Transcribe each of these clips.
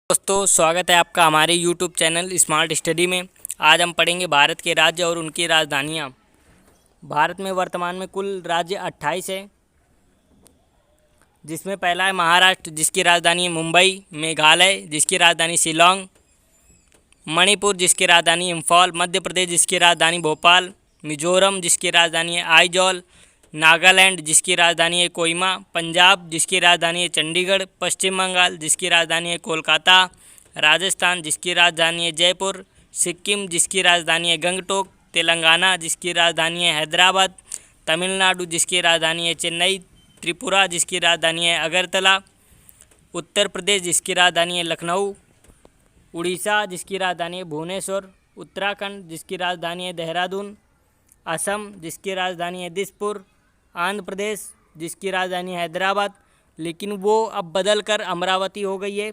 दोस्तों स्वागत है आपका हमारे YouTube चैनल स्मार्ट स्टडी में। आज हम पढ़ेंगे भारत के राज्य और उनकी राजधानियाँ। भारत में वर्तमान में कुल राज्य 28 है, जिसमें पहला है महाराष्ट्र जिसकी राजधानी है मुंबई, मेघालय जिसकी राजधानी शिलोंग, मणिपुर जिसकी राजधानी इम्फाल, मध्य प्रदेश जिसकी राजधानी भोपाल, मिजोरम जिसकी राजधानी है आइजॉल, नागालैंड जिसकी राजधानी है कोहिमा, पंजाब जिसकी राजधानी है चंडीगढ़, पश्चिम बंगाल जिसकी राजधानी है कोलकाता, राजस्थान जिसकी राजधानी है जयपुर, सिक्किम जिसकी राजधानी है गंगटोक, तेलंगाना जिसकी राजधानी है हैदराबाद, तमिलनाडु जिसकी राजधानी है चेन्नई, त्रिपुरा जिसकी राजधानी है अगरतला, उत्तर प्रदेश जिसकी राजधानी है लखनऊ, उड़ीसा जिसकी राजधानी है भुवनेश्वर, उत्तराखंड जिसकी राजधानी है देहरादून, असम जिसकी राजधानी है दिसपुर, आंध्र प्रदेश जिसकी राजधानी है हैदराबाद, लेकिन वो अब बदल कर अमरावती हो गई है,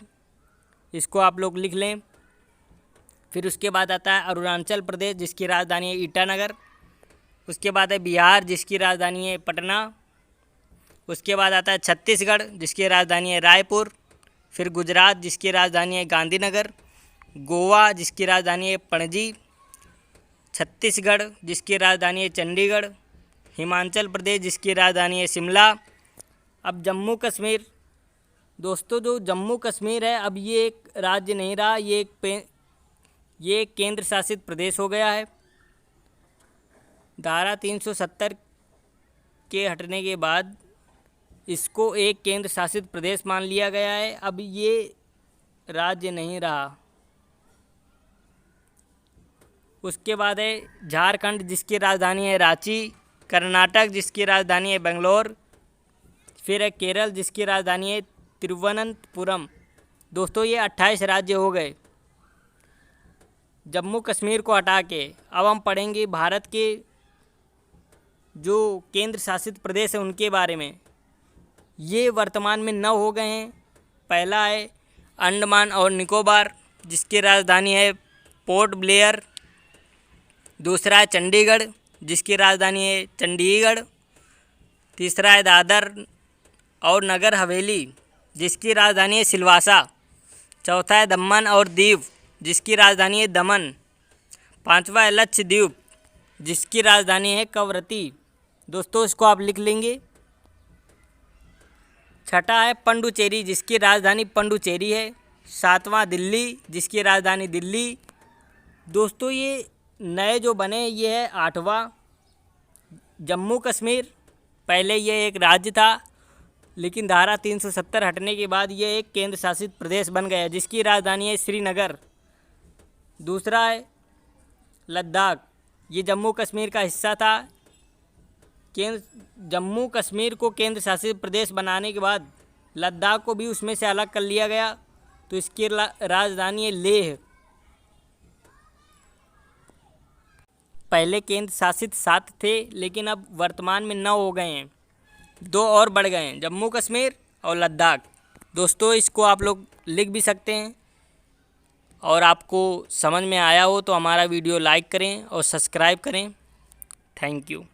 इसको आप लोग लिख लें। फिर उसके बाद आता है अरुणाचल प्रदेश जिसकी राजधानी है ईटानगर, उसके बाद है बिहार जिसकी राजधानी है पटना, उसके बाद आता है छत्तीसगढ़ जिसकी राजधानी है रायपुर, फिर गुजरात जिसकी राजधानी है गांधीनगर, गोवा जिसकी राजधानी है पणजी, छत्तीसगढ़ जिसकी राजधानी है चंडीगढ़, हिमाचल प्रदेश जिसकी राजधानी है शिमला। अब जम्मू कश्मीर, दोस्तों जो जम्मू कश्मीर है अब ये एक राज्य नहीं रहा, ये एक केंद्र शासित प्रदेश हो गया है। धारा 370 के हटने के बाद इसको एक केंद्र शासित प्रदेश मान लिया गया है, अब ये राज्य नहीं रहा। उसके बाद है झारखंड जिसकी राजधानी है रांची, कर्नाटक जिसकी राजधानी है बेंगलोर, फिर है केरल जिसकी राजधानी है तिरुवनंतपुरम। दोस्तों ये 28 राज्य हो गए जम्मू कश्मीर को हटा के। अब हम पढ़ेंगे भारत के जो केंद्र शासित प्रदेश हैं उनके बारे में। ये वर्तमान में 9 हो गए हैं। पहला है अंडमान और निकोबार जिसकी राजधानी है पोर्ट ब्लेयर, दूसरा है चंडीगढ़ जिसकी राजधानी है चंडीगढ़, तीसरा है दादर और नगर हवेली जिसकी राजधानी है सिलवासा, चौथा है दमन और दीव जिसकी राजधानी है दमन, पांचवा है लक्षद्वीप जिसकी राजधानी है कवरत्ती। दोस्तों इसको आप लिख लेंगे। छठा है पंडुचेरी जिसकी राजधानी पंडुचेरी है, सातवां दिल्ली जिसकी राजधानी दिल्ली। दोस्तों ये नए जो बने ये है 8वां जम्मू कश्मीर। पहले ये एक राज्य था, लेकिन धारा 370 हटने के बाद ये एक केंद्र शासित प्रदेश बन गया जिसकी राजधानी है श्रीनगर। दूसरा है लद्दाख, ये जम्मू कश्मीर का हिस्सा था। जम्मू कश्मीर को केंद्र शासित प्रदेश बनाने के बाद लद्दाख को भी उसमें से अलग कर लिया गया, तो इसकी राजधानी है लेह। पहले केंद्र शासित 7 थे, लेकिन अब वर्तमान में 9 हो गए हैं, 2 और बढ़ गए हैं, जम्मू कश्मीर और लद्दाख। दोस्तों इसको आप लोग लिख भी सकते हैं। और आपको समझ में आया हो तो हमारा वीडियो लाइक करें और सब्सक्राइब करें। Thank you.